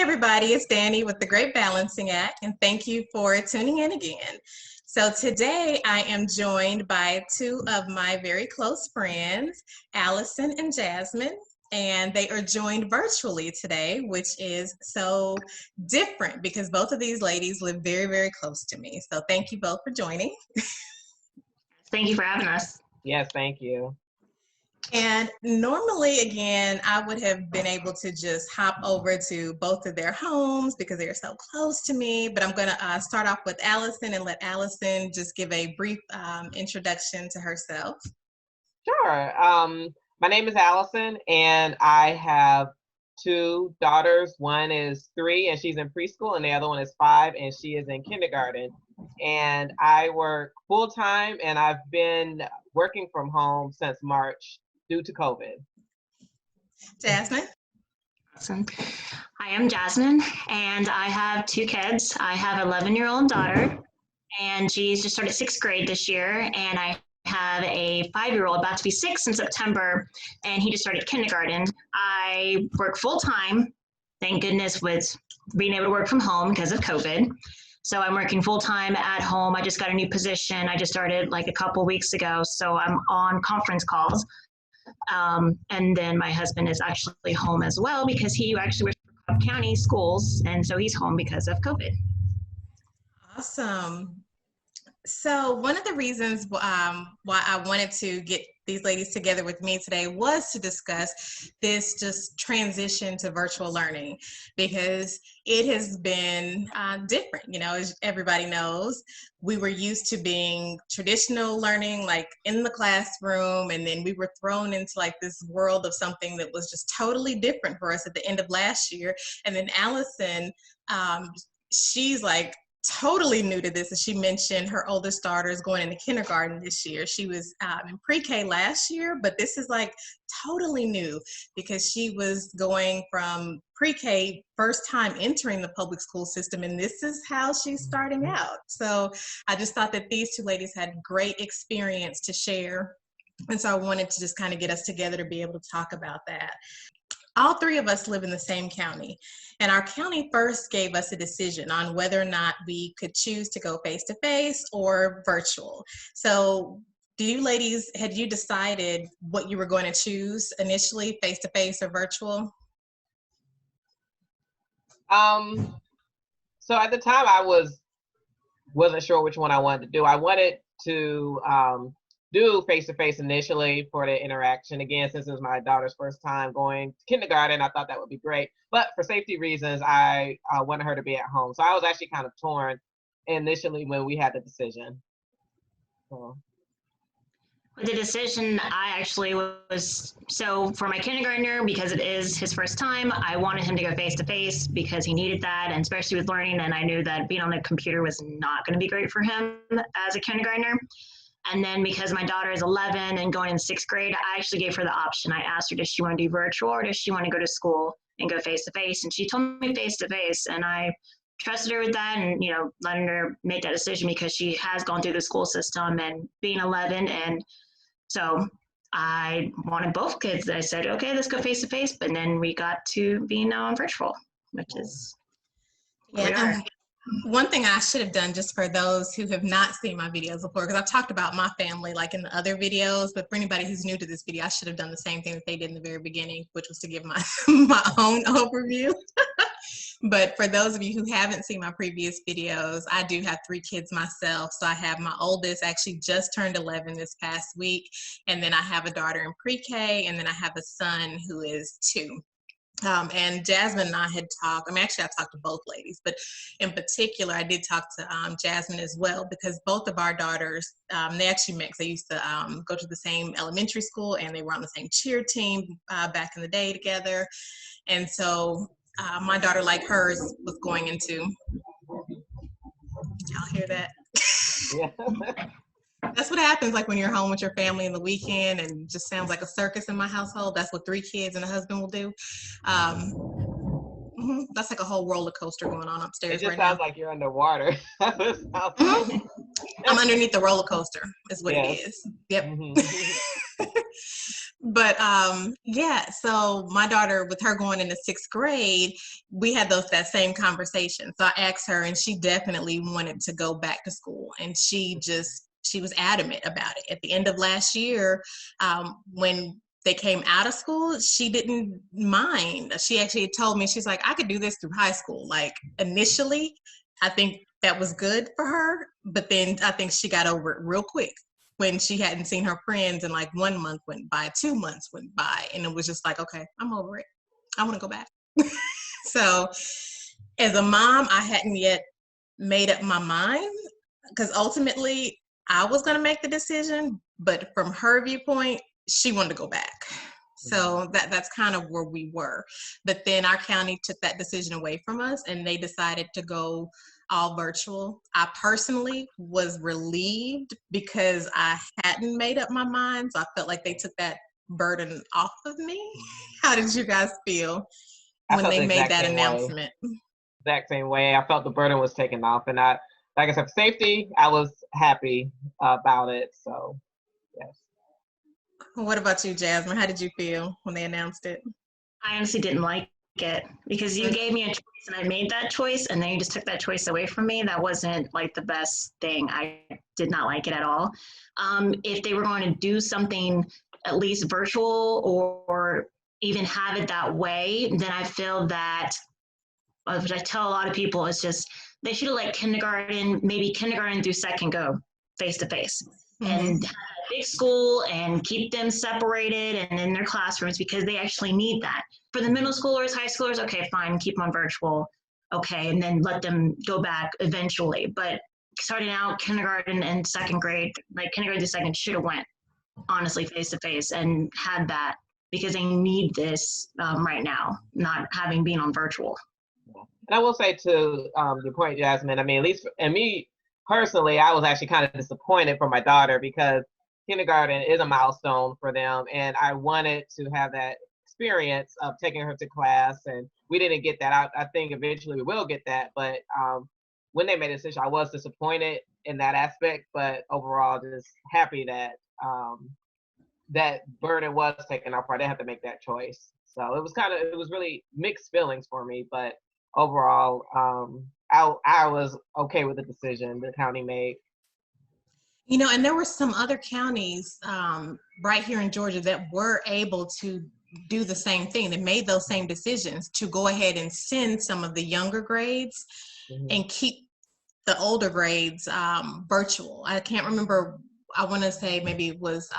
everybody, it's Danny with the Great Balancing Act, and thank you for tuning in again. So today I am joined by two of my very close friends, Allison and Jasmine, and they are joined virtually today, which is so different because both of these ladies live very, very close to me. So thank you both for joining. Thank you for having us. Yes, thank you. And normally, again, I would have been able to just hop over to both of their homes because they are so close to me. But I'm going to start off with Allison and let Allison just give a brief introduction to herself. Sure. My name is Allison, and I have two daughters. One is 3, and she's in preschool, and the other one is 5, and she is in kindergarten. And I work full-time, and I've been working from home since March due to COVID. Jasmine? Awesome. Hi, I'm Jasmine, and I have 2 kids. I have an 11-year-old daughter, and she's just started 6th grade this year, and I have a 5-year-old about to be 6 in September, and he just started kindergarten. I work full-time, thank goodness, with being able to work from home because of COVID. So I'm working full-time at home. I just got a new position. I just started like a couple weeks ago, so I'm on conference calls. And then my husband is actually home as well because he actually works for Cobb County Schools, and so he's home because of COVID. Awesome. So one of the reasons why I wanted to get these ladies together with me today was to discuss this just transition to virtual learning, because it has been different. You know, as everybody knows, we were used to being traditional learning, like in the classroom, and then we were thrown into like this world of something that was just totally different for us at the end of last year. And then Allison, she's like totally new to this. As she mentioned, her oldest daughter is going into kindergarten this year. She was in pre-K last year, but this is like totally new because she was going from pre-K, first time entering the public school system, and this is how she's starting out. So I just thought that these two ladies had great experience to share. And so I wanted to just kind of get us together to be able to talk about that. All 3 of us live in the same county, and our county first gave us a decision on whether or not we could choose to go face-to-face or virtual. So do you ladies, had you decided what you were going to choose initially, face-to-face or virtual? So at the time I wasn't sure which one I wanted to do. I wanted to do face-to-face initially for the interaction. Again, since it was my daughter's first time going to kindergarten, I thought that would be great. But for safety reasons, I wanted her to be at home. So I was actually kind of torn initially when we had the decision. The decision, I actually was, so for my kindergartner, because it is his first time, I wanted him to go face-to-face because he needed that, and especially with learning, and I knew that being on a computer was not going to be great for him as a kindergartner. And then because my daughter is 11 and going in 6th grade, I actually gave her the option. I asked her, does she want to do virtual or does she want to go to school and go face-to-face? And she told me face-to-face, and I trusted her with that, and, you know, letting her make that decision because she has gone through the school system and being 11. And so I wanted both kids. I said, okay, let's go face-to-face. But then we got to being now on virtual, which is where we are. One thing I should have done, just for those who have not seen my videos before, because I've talked about my family like in the other videos, but for anybody who's new to this video, I should have done the same thing that they did in the very beginning, which was to give my my own overview. But for those of you who haven't seen my previous videos, I do have 3 kids myself. So I have my oldest actually just turned 11 this past week, and then I have a daughter in pre-K, and then I have a son who is 2. And Jasmine and I had talked, I mean, actually I talked to both ladies, but in particular, I did talk to Jasmine as well, because both of our daughters, they actually met, because they used to go to the same elementary school, and they were on the same cheer team back in the day together. And so my daughter, like hers, was going into, y'all hear that? Yeah. That's what happens like when you're home with your family in the weekend, and it just sounds like a circus in my household. That's what 3 kids and a husband will do. That's like a whole roller coaster going on upstairs. It just sounds like you're underwater. I'm underneath the roller coaster is what it is. Yep. But yeah, so my daughter, with her going into sixth grade, we had that same conversation. So I asked her, and she definitely wanted to go back to school, and she was adamant about it. At the end of last year, when they came out of school, she didn't mind. She actually told me, she's like, I could do this through high school. Like initially, I think that was good for her, but then I think she got over it real quick when she hadn't seen her friends, and like 1 month went by, 2 months went by, and it was just like, okay, I'm over it. I want to go back. So as a mom, I hadn't yet made up my mind, because ultimately I was going to make the decision, but from her viewpoint, she wanted to go back. So that's kind of where we were. But then our county took that decision away from us, and they decided to go all virtual. I personally was relieved because I hadn't made up my mind. So I felt like they took that burden off of me. How did you guys feel I when felt the they made exact that same way. announcement? Exact same way. I felt the burden was taken off, and like I said, for safety, I was happy about it. So, yes. What about you, Jasmine? How did you feel when they announced it? I honestly didn't like it because you gave me a choice and I made that choice and then you just took that choice away from me. That wasn't like the best thing. I did not like it at all. If they were going to do something at least virtual or even have it that way, then I feel that, which I tell a lot of people, is just they should have let kindergarten, maybe kindergarten through second go face to face and have a big school and keep them separated and in their classrooms because they actually need that. For the middle schoolers, high schoolers, okay, fine, keep them on virtual, okay, and then let them go back eventually. But starting out kindergarten and second grade, like kindergarten to second, should have went honestly face to face and had that because they need this right now, not having been on virtual. And I will say to your point, Jasmine, I mean, at least, and me personally, I was actually kind of disappointed for my daughter because kindergarten is a milestone for them. And I wanted to have that experience of taking her to class. And we didn't get that. I think eventually we will get that. But when they made a decision, I was disappointed in that aspect. But overall, just happy that that burden was taken off. I didn't have to make that choice. So it was really mixed feelings for me. But overall, I was okay with the decision the county made. You know, and there were some other counties right here in Georgia that were able to do the same thing. They made those same decisions to go ahead and send some of the younger grades and keep the older grades virtual. I can't remember. I want to say maybe it was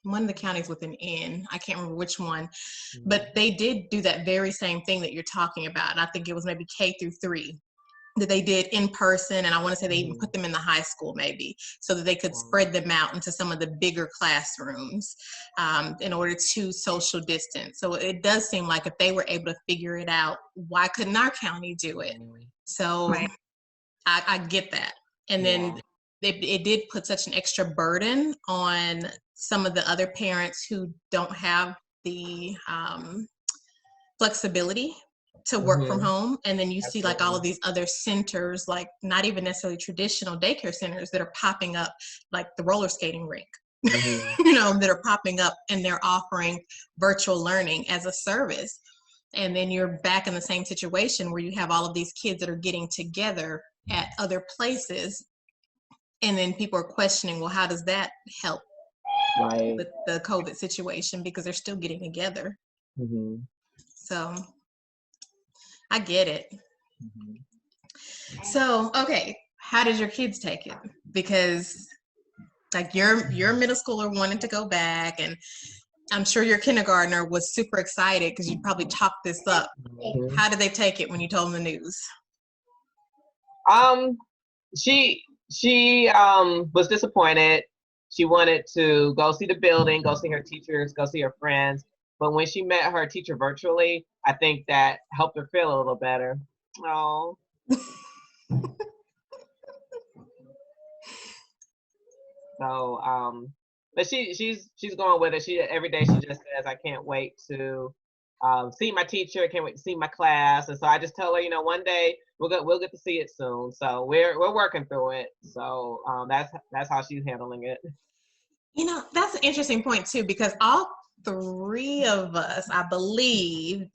one of the counties with an N. I can't remember which one, but they did do that very same thing that you're talking about. And I think it was maybe K through 3 that they did in person. And I want to say they even put them in the high school maybe so that they could spread them out into some of the bigger classrooms in order to social distance. So it does seem like if they were able to figure it out, why couldn't our county do it? So Right. I get that. And then it did put such an extra burden on some of the other parents who don't have the flexibility to work from home. And then you see like all of these other centers, like not even necessarily traditional daycare centers that are popping up, like the roller skating rink, you know, that are popping up and they're offering virtual learning as a service. And then you're back in the same situation where you have all of these kids that are getting together at other places. And then people are questioning, well, how does that help with the COVID situation? Because they're still getting together. So I get it. So, okay, how did your kids take it? Because like your middle schooler wanted to go back, and I'm sure your kindergartner was super excited because you probably talked this up. How did they take it when you told them the news? She was disappointed. She wanted to go see the building, go see her teachers, go see her friends. But when she met her teacher virtually, I think that helped her feel a little better. Oh. So, but she's going with it. She every day she just says, "I can't wait to see my teacher. I can't wait to see my class." And so I just tell her, you know, one day we'll get to see it soon. So we're working through it. So that's how she's handling it. That's an interesting point too, because all three of us, I believe,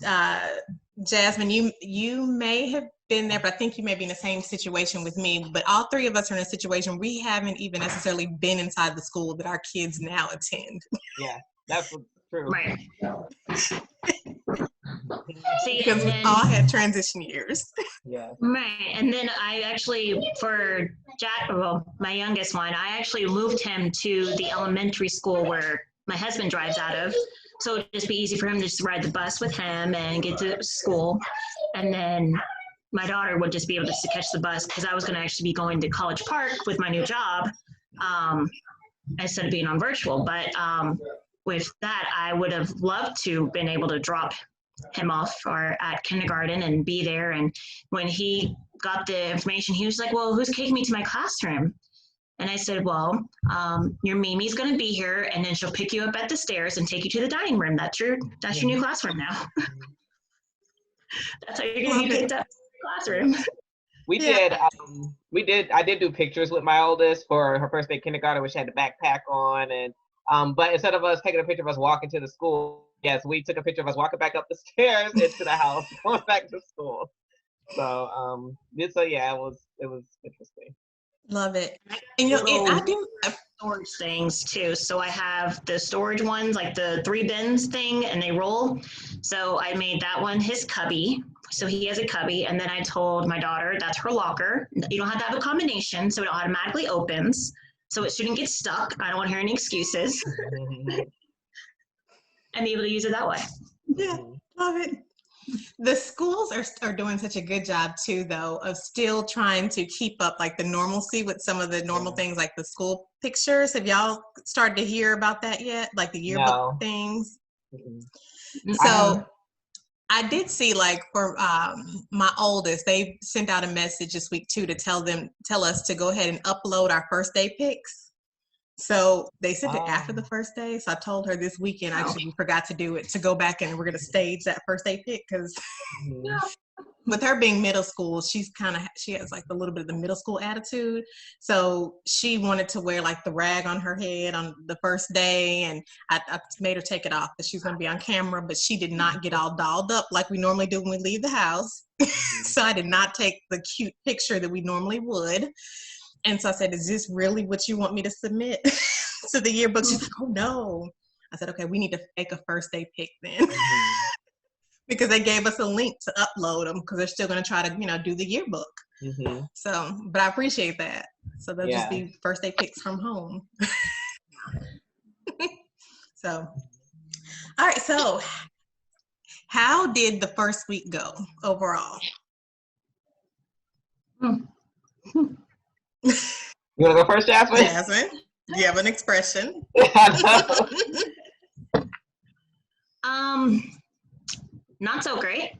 Jasmine, you may have been there, but I think you may be in the same situation with me. But all three of us are in a situation we haven't even necessarily been inside the school that our kids now attend. Yeah, that's true. Right. See, Because we all had transition years. Yeah. right. And then I actually, for Jack, well, my youngest one, I actually moved him to the elementary school where my husband drives out of. So it'd just be easy for him to just ride the bus with him and get to school. And then my daughter would just be able to catch the bus because I was going to actually be going to College Park with my new job instead of being on virtual. But with that, I would have loved to been able to drop him off or at kindergarten and be there. And when he got the information, he was like, well, who's taking me to my classroom? And I said, well, your Mimi's going to be here, and then she'll pick you up at the stairs and take you to the dining room. That's your new classroom now. That's how you're going to be picked up in the classroom. I did do pictures with my oldest for her first day kindergarten, which had the backpack on, and but instead of us taking a picture of us walking to the school, yes, we took a picture of us walking back up the stairs into the house, going back to school. So yeah, it was interesting. Love it. And I do storage things too. So I have the storage ones, like the 3 bins thing, and they roll. So I made that one his cubby. So he has a cubby. And then I told my daughter that's her locker. You don't have to have a combination, so it automatically opens. So it shouldn't get stuck. I don't want to hear any excuses. And be able to use it that way. Yeah, love it. The schools are doing such a good job too, though, of still trying to keep up like the normalcy with some of the normal things like the school pictures. Have y'all started to hear about that yet? Like the yearbook things? So I did see like for my oldest, they sent out a message this week too to tell us to go ahead and upload our first day pics. So they sent it after the first day. So I told her this weekend, actually, we forgot to do it, to go back and we're going to stage that first day pic because with her being middle school, she has like a little bit of the middle school attitude. So she wanted to wear like the rag on her head on the first day. And I made her take it off because she's going to be on camera, but she did not get all dolled up like we normally do when we leave the house. So I did not take the cute picture that we normally would. And so I said, is this really what you want me to submit to the yearbook? She's like, oh no. I said, okay, we need to fake a first day pic then. Because they gave us a link to upload them because they're still going to try to, do the yearbook. So, but I appreciate that. So they'll just be first day pics from home. So, all right. So how did the first week go overall? You want to go first, Jasmine? Jasmine, you have an expression. Not so great.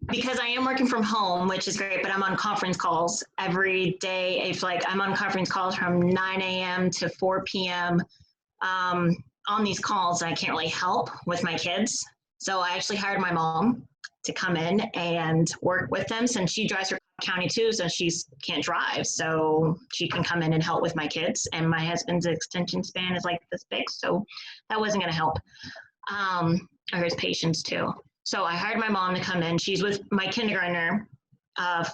Because I am working from home, which is great, but I'm on conference calls every day. It's like I'm on conference calls from 9 a.m. to 4 p.m. On these calls, I can't really help with my kids. So I actually hired my mom to come in and work with them since she drives her county too, so she can't drive. So she can come in and help with my kids. And my husband's extension span is like this big, so that wasn't going to help. Or his patients too. So I hired my mom to come in. She's with my kindergartner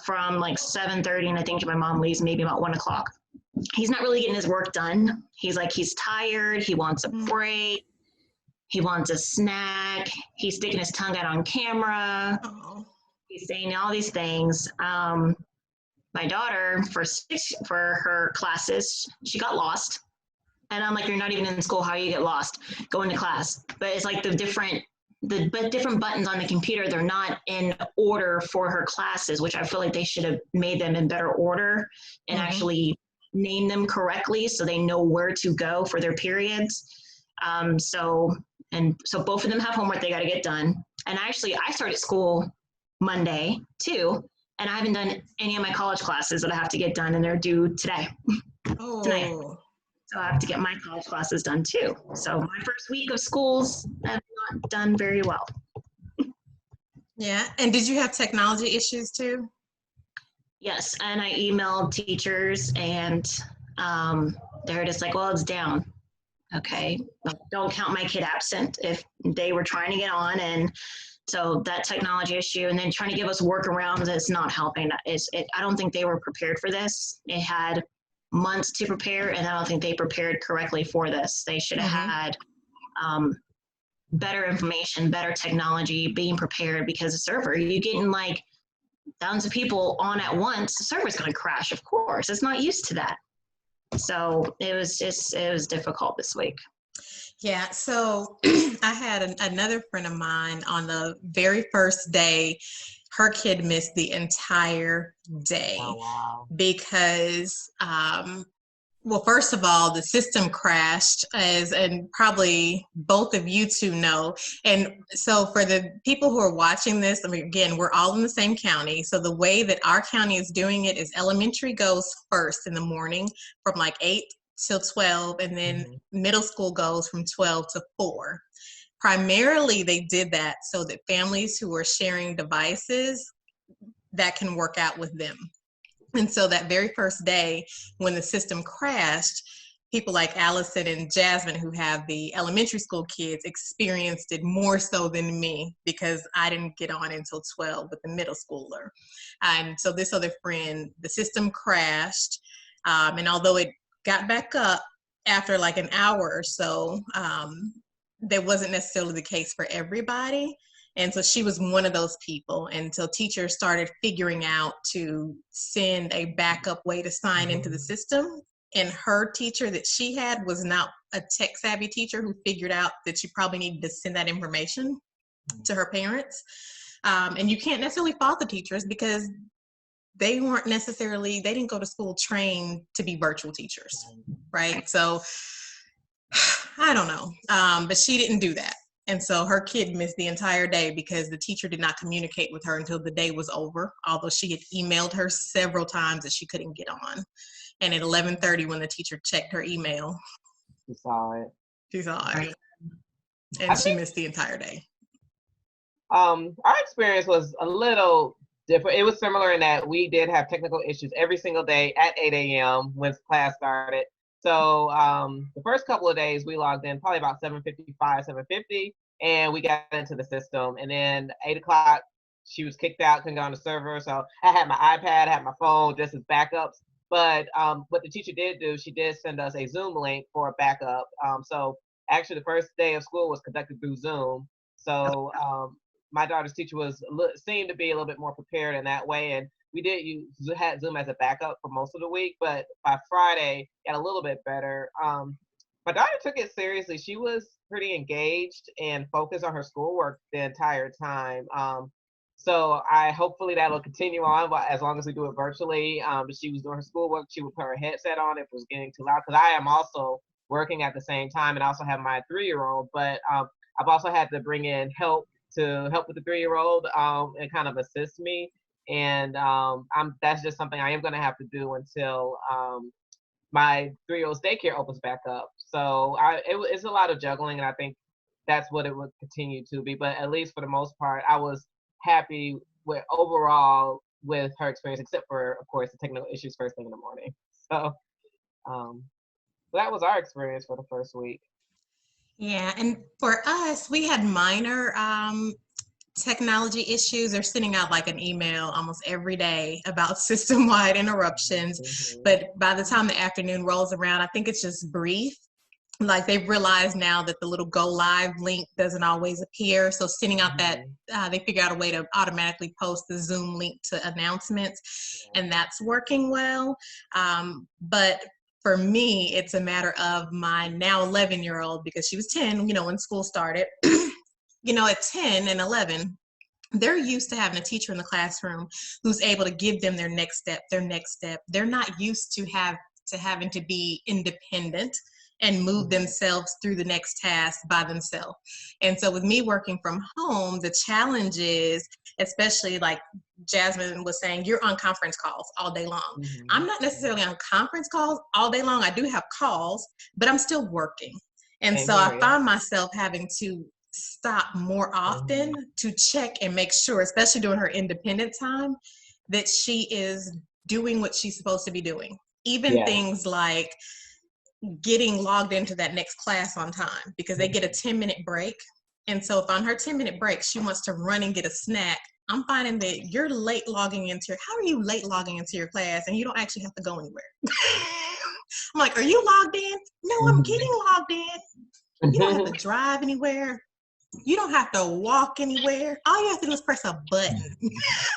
from like 7:30, and I think my mom leaves maybe about 1 o'clock. He's not really getting his work done. He's tired. He wants a break. He wants a snack. He's sticking his tongue out on camera. He's saying all these things. My daughter, for her classes, she got lost. And I'm like, you're not even in school. How you get lost? Going to class. But it's like the different buttons on the computer, they're not in order for her classes, which I feel like they should have made them in better order and actually name them correctly so they know where to go for their periods. So both of them have homework they got to get done. And actually, I started school Monday too, and I haven't done any of my college classes that I have to get done, and they're due today. Tonight. So I have to get my college classes done too. So my first week of schools have not done very well. Yeah, and did you have technology issues too? Yes, and I emailed teachers and They're just like, well, it's down. Okay, don't count my kid absent if they were trying to get on. And so that technology issue, and then trying to give us workarounds is not helping. I don't think they were prepared for this. It had months to prepare, and I don't think they prepared correctly for this. They should have had better information, better technology, being prepared, because the server, you're getting like thousands of people on at once, the server's going to crash, of course. It's not used to that. So it was difficult this week. Yeah, so I had another friend of mine on the very first day. Her kid missed the entire day. Oh, wow. Because, well, first of all, the system crashed, and probably both of you two know. And so for the people who are watching this, I mean, again, we're all in the same county. So the way that our county is doing it is elementary goes first in the morning from like 8 till 12, and then middle school goes from 12 to 4. Primarily, they did that so that families who are sharing devices, that can work out with them. And so that very first day when the system crashed, people like Allison and Jasmine, who have the elementary school kids, experienced it more so than me, because I didn't get on until 12 with the middle schooler. And so this other friend, the system crashed, and although it got back up after like an hour or so, that wasn't necessarily the case for everybody. And so she was one of those people. And so teachers started figuring out to send a backup way to sign into the system. And her teacher that she had was not a tech savvy teacher who figured out that she probably needed to send that information to her parents. And you can't necessarily fault the teachers, because they didn't go to school trained to be virtual teachers, right? So I don't know, but she didn't do that. And so her kid missed the entire day because the teacher did not communicate with her until the day was over, although she had emailed her several times that she couldn't get on. And at 11:30, when the teacher checked her email, She saw it. And she missed the entire day. Our experience was a little different. It was similar in that we did have technical issues every single day at 8 a.m. when class started. So the first couple of days we logged in probably about 7:55, 7:50, and we got into the system. And then 8 o'clock, she was kicked out, couldn't go on the server. So I had my iPad, I had my phone just as backups. But what the teacher did do, she did send us a Zoom link for a backup. So actually the first day of school was conducted through Zoom. So my daughter's teacher seemed to be a little bit more prepared in that way. And we had Zoom as a backup for most of the week, but by Friday, got a little bit better. My daughter took it seriously. She was pretty engaged and focused on her schoolwork the entire time. So hopefully that'll continue on as long as we do it virtually. But she was doing her schoolwork. She would put her headset on if it was getting too loud, because I am also working at the same time, and I also have my 3-year-old. But I've also had to bring in help with the 3-year-old and kind of assist me. And that's just something I am going to have to do until my 3-year-old's daycare opens back up. So it's a lot of juggling, and I think that's what it would continue to be. But at least for the most part, I was happy overall with her experience, except for, of course, the technical issues first thing in the morning. So that was our experience for the first week. Yeah, and for us, we had minor technology issues. They're sending out like an email almost every day about system-wide interruptions. But by the time the afternoon rolls around, I think it's just brief. Like they've realized now that the little go live link doesn't always appear. So sending out that, they figure out a way to automatically post the Zoom link to announcements, and that's working well. But for me, it's a matter of my now 11-year-old, because she was 10, when school started. At 10 and 11, they're used to having a teacher in the classroom who's able to give them their next step. They're not used to having to be independent and move themselves through the next task by themselves. And so with me working from home, the challenge is, especially like Jasmine was saying, you're on conference calls all day long. I'm not necessarily on conference calls all day long. I do have calls, but I'm still working. And so I find myself having to stop more often to check and make sure, especially during her independent time, that she is doing what she's supposed to be doing. Even things like getting logged into that next class on time because they get a 10-minute break. And so if on her 10-minute break, she wants to run and get a snack, I'm finding that you're late logging into your, how are you late logging into your class and you don't actually have to go anywhere? I'm like, are you logged in? No, I'm getting logged in. You don't have to drive anywhere. You don't have to walk anywhere. All you have to do is press a button.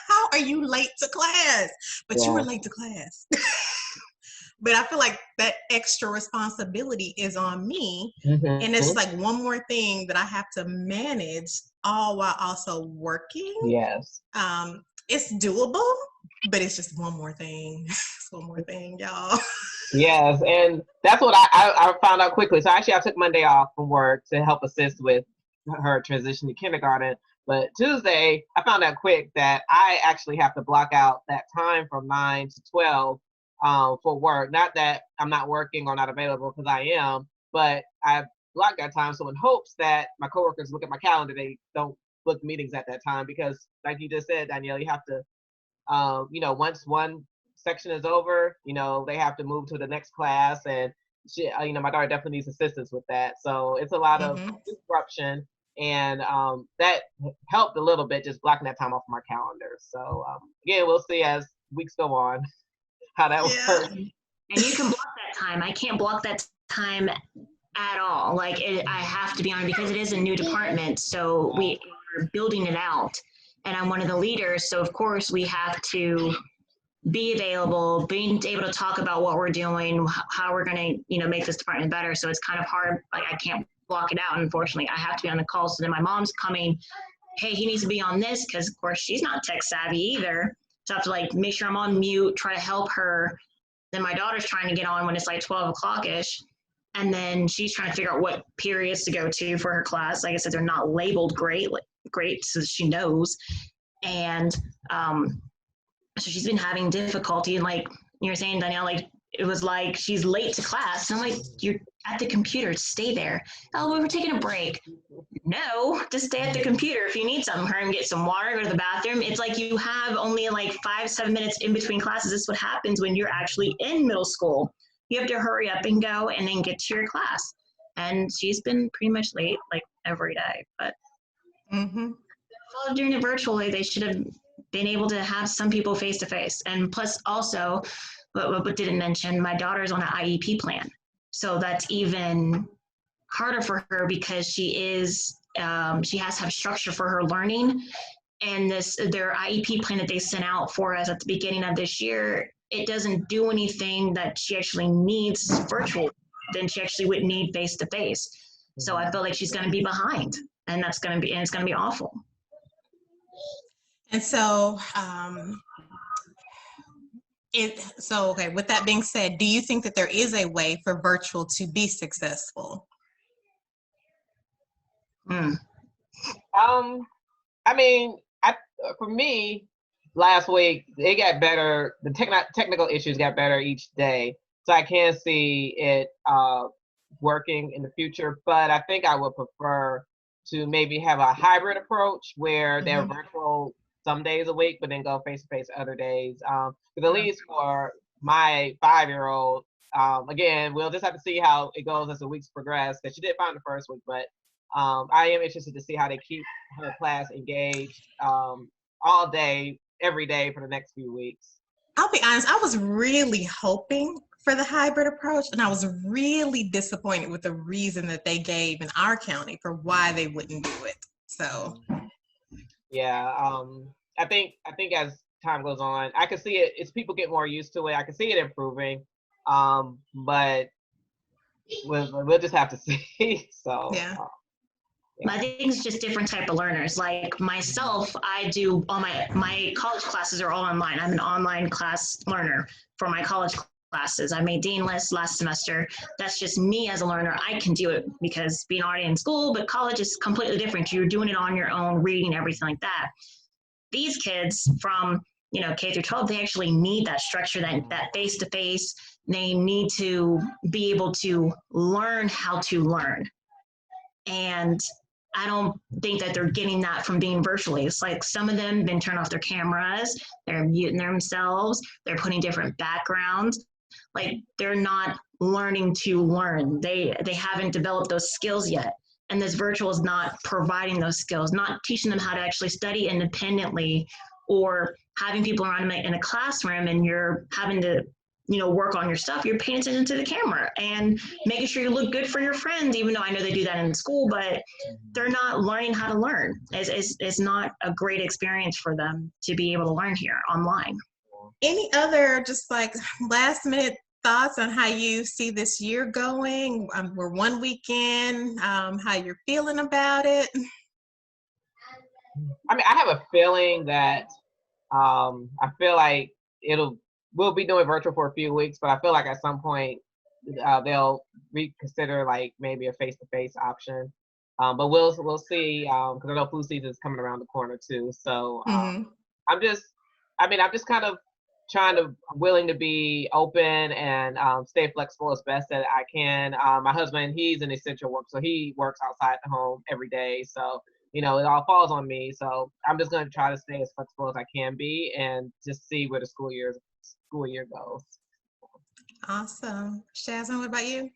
How are you late to class? But you were late to class. But I feel like that extra responsibility is on me. And it's like one more thing that I have to manage all while also working. Yes. It's doable, but it's just one more thing. It's one more thing, y'all. Yes, and that's what I found out quickly. So actually I took Monday off from work to help assist with her transition to kindergarten. But Tuesday, I found out quick that I actually have to block out that time from 9 to 12 for work. Not that I'm not working or not available, because I am, but I block that time so in hopes that my coworkers look at my calendar, they don't book meetings at that time, because like you just said, Danielle, you have to, once one section is over, they have to move to the next class, and she, my daughter definitely needs assistance with that. So it's a lot of disruption, and that helped a little bit, just blocking that time off my calendar. So again, we'll see as weeks go on how that works. And you can block that time. I can't block that time at all. Like I have to be on it because it is a new department. So we are building it out, and I'm one of the leaders. So of course we have to be available, being able to talk about what we're doing, how we're going to, make this department better. So it's kind of hard. Like I can't block it out. Unfortunately, I have to be on the call. So then my mom's coming, hey, he needs to be on this, because of course she's not tech savvy either. So I have to like make sure I'm on mute, try to help her. Then my daughter's trying to get on when it's like 12 o'clock-ish. And then she's trying to figure out what periods to go to for her class. Like I said, they're not labeled great, so she knows. And so she's been having difficulty. And like you were saying, Danielle, like it was like she's late to class. And I'm like, you're at the computer, stay there. Oh, we were taking a break. No, just stay at the computer. If you need something, hurry and get some water, go to the bathroom. It's like you have only like 5-7 minutes in between classes. This is what happens when you're actually in middle school. You have to hurry up and go and then get to your class. And she's been pretty much late like every day. But doing it virtually, they should have been able to have some people face to face. And plus also, what didn't mention, my daughter's on an IEP plan. So that's even harder for her because she has to have structure for her learning. And their IEP plan that they sent out for us at the beginning of this year, it doesn't do anything that she actually needs virtual, then she actually would need face to face. So I feel like she's going to be behind, and it's going to be awful. And so, okay, with that being said, do you think that there is a way for virtual to be successful? For me, last week, it got better. The technical issues got better each day. So I can see it working in the future, but I think I would prefer to maybe have a hybrid approach where they're virtual some days a week, but then go face-to-face other days. Because at least for my 5-year-old, again, we'll just have to see how it goes as the weeks progress, because she did fine the first week, but I am interested to see how they keep her class engaged all day, every day for the next few weeks. I'll be honest, I was really hoping for the hybrid approach, and I was really disappointed with the reason that they gave in our county for why they wouldn't do it. So yeah, I think as time goes on, I can see it, as people get more used to it, I can see it improving, but we'll just have to see. So yeah. I think it's just different type of learners. Like myself, I do all my college classes are all online. I'm an online class learner for my college classes. I made Dean List last semester. That's just me as a learner. I can do it because being already in school, but college is completely different. You're doing it on your own, reading, everything like that. These kids from K through 12, they actually need that structure, that face-to-face. They need to be able to learn how to learn. And I don't think that they're getting that from being virtually. It's like some of them been turned off their cameras, they're muting themselves, they're putting different backgrounds. Like they're not learning to learn. They haven't developed those skills yet. And this virtual is not providing those skills, not teaching them how to actually study independently, or having people around them in a classroom and you're having to, work on your stuff. You're paying attention to the camera and making sure you look good for your friends, even though I know they do that in school, but they're not learning how to learn. It's not a great experience for them to be able to learn here online. Any other just like last minute thoughts on how you see this year going? We're 1 weekend, how you're feeling about it? I mean, I have a feeling that I feel like we'll be doing virtual for a few weeks, but I feel like at some point they'll reconsider like maybe a face-to-face option. But we'll see because I know flu season is coming around the corner too. So I'm just kind of willing to be open and stay flexible as best that I can. My husband, he's an essential worker, so he works outside the home every day. So, it all falls on me. So I'm just going to try to stay as flexible as I can be and just see where the school year goes. Awesome. Jasmine, what about you?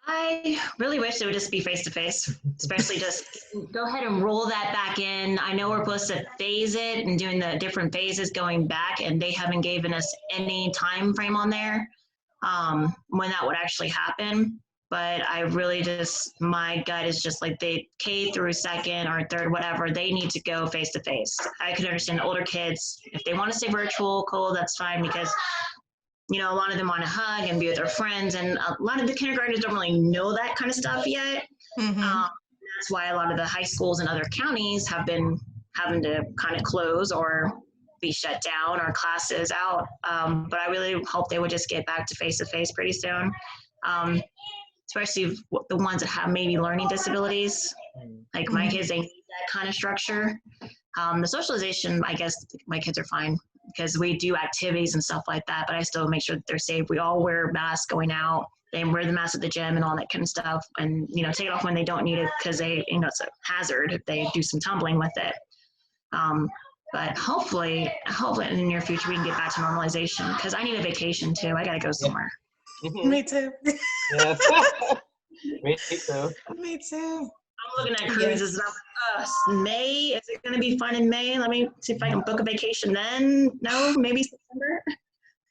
I really wish it would just be face-to-face, especially just go ahead and roll that back in. I know we're supposed to phase it and doing the different phases going back, and they haven't given us any time frame on there when that would actually happen. But I really my gut is just like they K through second or third, whatever, they need to go face-to-face. I could understand older kids. If they want to stay virtual, cool, that's fine, because a lot of them want to hug and be with their friends, and a lot of the kindergartners don't really know that kind of stuff yet. That's why a lot of the high schools in other counties have been having to kind of close or be shut down or classes out. But I really hope they would just get back to face-to-face pretty soon, especially the ones that have maybe learning disabilities. Like my kids, they need that kind of structure. The socialization, I guess my kids are fine, because we do activities and stuff like that, but I still make sure that they're safe. We all wear masks going out. They wear the mask at the gym and all that kind of stuff, and take it off when they don't need it, because they it's a hazard if they do some tumbling with it. But hopefully in the near future we can get back to normalization, because I need a vacation too. I gotta go somewhere. Me too. Yes. Me too. Me too. I'm looking at cruises and I'm like, May, is it going to be fun in May? Let me see if I can book a vacation then. No, maybe September.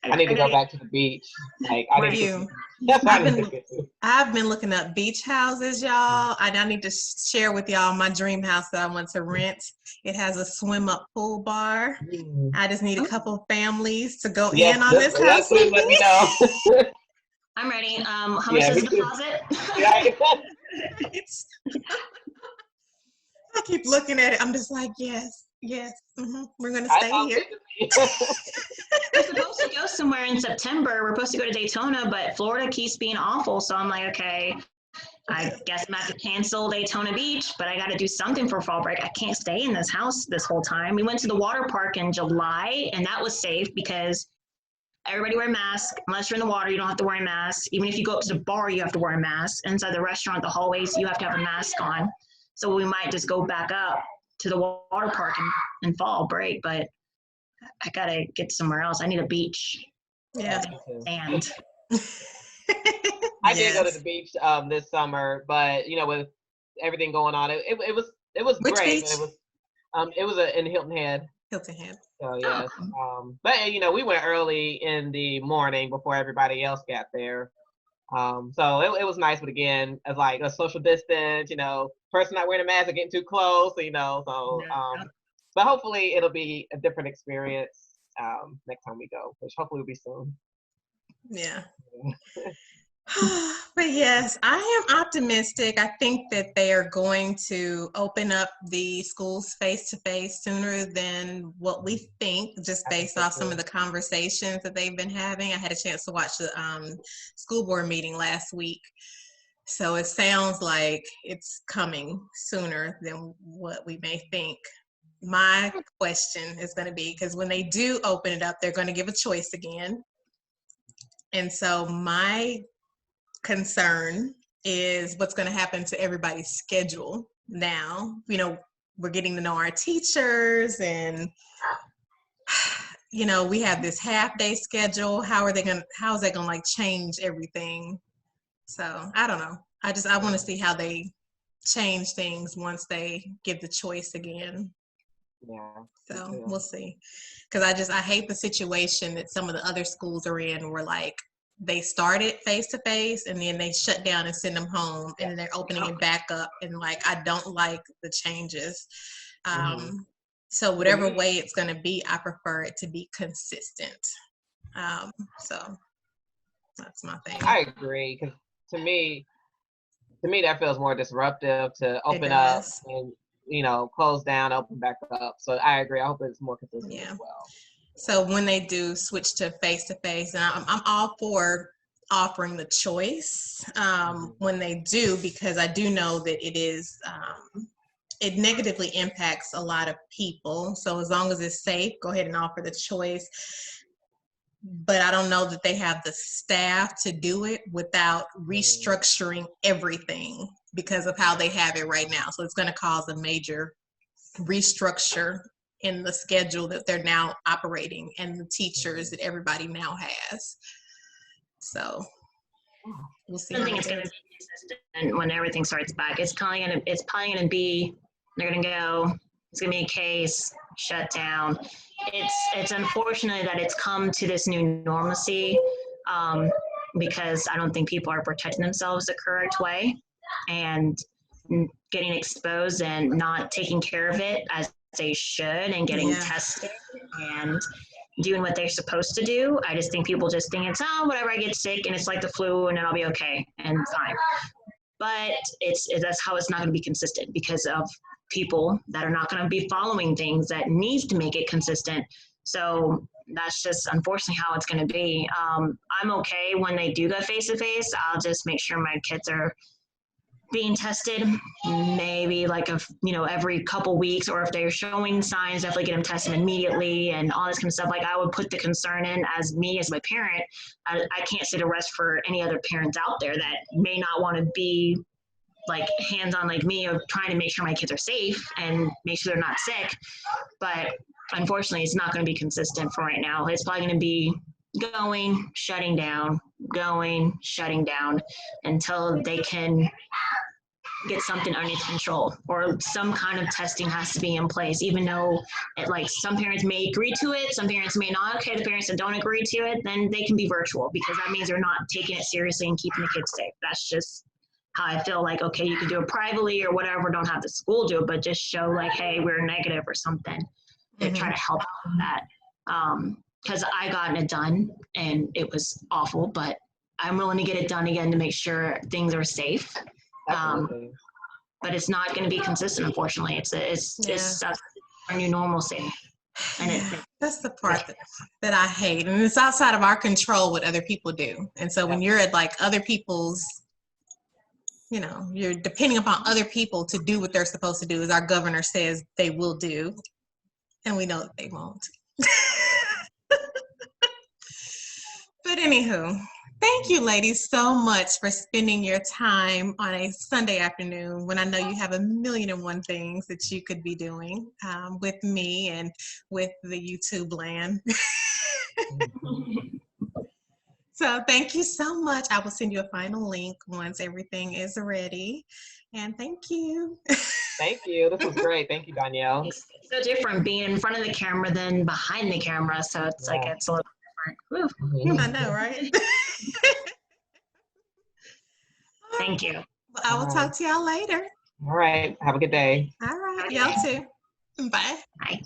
I need to go back to the beach. Like, I've been looking up beach houses, y'all. I need to share with y'all my dream house that I want to rent. It has a swim up pool bar. I just need a couple families to go in on this house. Let me know. I'm ready. How much is the deposit? I keep looking at it. I'm just like, yes. We're going to stay here. We're supposed to go somewhere in September. We're supposed to go to Daytona, but Florida keeps being awful. So I'm like, okay, I guess I'm going to have to cancel Daytona Beach, but I got to do something for fall break. I can't stay in this house this whole time. We went to the water park in July, and that was safe because everybody wear a mask. Unless you're in the water, you don't have to wear a mask. Even if you go up to the bar, you have to wear a mask. Inside the restaurant, the hallways, you have to have a mask on. So we might just go back up to the water park in fall break, but I gotta get somewhere else. I need a beach. Yeah. And I did go to the beach this summer, but with everything going on, it was Which great. beach? It was in Hilton Head. Hilton Head. So yes, but we went early in the morning before everybody else got there. So it was nice, but again, as like a social distance, person not wearing a mask or getting too close, but hopefully it'll be a different experience next time we go, which hopefully will be soon. Yeah. But yes, I am optimistic. I think that they are going to open up the schools face-to-face sooner than what we think, just based off some of the conversations that they've been having. I had a chance to watch the school board meeting last week. So it sounds like it's coming sooner than what we may think. My question is going to be, because when they do open it up, they're going to give a choice again. And so my concern is what's going to happen to everybody's schedule now. We're getting to know our teachers, and you know, we have this half day schedule. How is that gonna like change everything? So I don't know. I want to see how they change things once they give the choice again. Yeah. So we'll see. Because I hate the situation that some of the other schools are in where like they started face to face and then they shut down and send them home and then they're opening it back up, and like I don't like the changes. So whatever way it's going to be, I prefer it to be consistent. So that's my thing. I agree, because to me that feels more disruptive to open up and, you know, close down, open back up. So I agree. I hope it's more consistent as well. So when they do switch to face-to-face, and I'm all for offering the choice when they do, because I do know that it is, it negatively impacts a lot of people. So as long as it's safe, go ahead and offer the choice. But I don't know that they have the staff to do it without restructuring everything because of how they have it right now. So it's going to cause a major restructure in the schedule that they're now operating and the teachers that everybody now has. So we'll see. I think it's going to be consistent when everything starts back. It's probably going to be, they're going to go, it's going to be a case, shut down. It's unfortunate that it's come to this new normalcy because I don't think people are protecting themselves the correct way and getting exposed and not taking care of it as they should and getting tested and doing what they're supposed to do. I just think people just think it's, oh, whatever, I get sick and it's like the flu and then I'll be okay and fine. But that's how it's not going to be consistent because of people that are not going to be following things that needs to make it consistent. So that's just unfortunately how it's going to be. I'm okay when they do go face to face. I'll just make sure my kids are being tested, maybe like every couple weeks, or if they're showing signs, definitely get them tested immediately and all this kind of stuff. Like I would put the concern in as my parent. I can't say the rest for any other parents out there that may not want to be like hands-on like me of trying to make sure my kids are safe and make sure they're not sick. But unfortunately, it's not going to be consistent for right now. It's probably going to be going, shutting down until they can get something under control or some kind of testing has to be in place, even though some parents may agree to it, some parents may not. Okay, the parents that don't agree to it, then they can be virtual because that means they're not taking it seriously and keeping the kids safe. That's just how I feel like, okay, you can do it privately or whatever, don't have the school do it, but just show like, hey, we're negative or something to try to help with that. Because I gotten it done and it was awful, but I'm willing to get it done again to make sure things are safe. But it's not going to be consistent, unfortunately. It's our new normalcy. And that's the part that I hate. And it's outside of our control what other people do. And so when you're at like other people's, you're depending upon other people to do what they're supposed to do, as our governor says they will do. And we know that they won't. But anywho, thank you, ladies, so much for spending your time on a Sunday afternoon when I know you have a million and one things that you could be doing with me and with the YouTube land. So thank you so much. I will send you a final link once everything is ready. And thank you. Thank you. This was great. Thank you, Danielle. It's so different being in front of the camera than behind the camera. So it's like it's a little different. Woo. I know, right? Thank you. Well, I will talk to y'all later. All right. Have a good day. All right. Y'all too. Bye. Bye.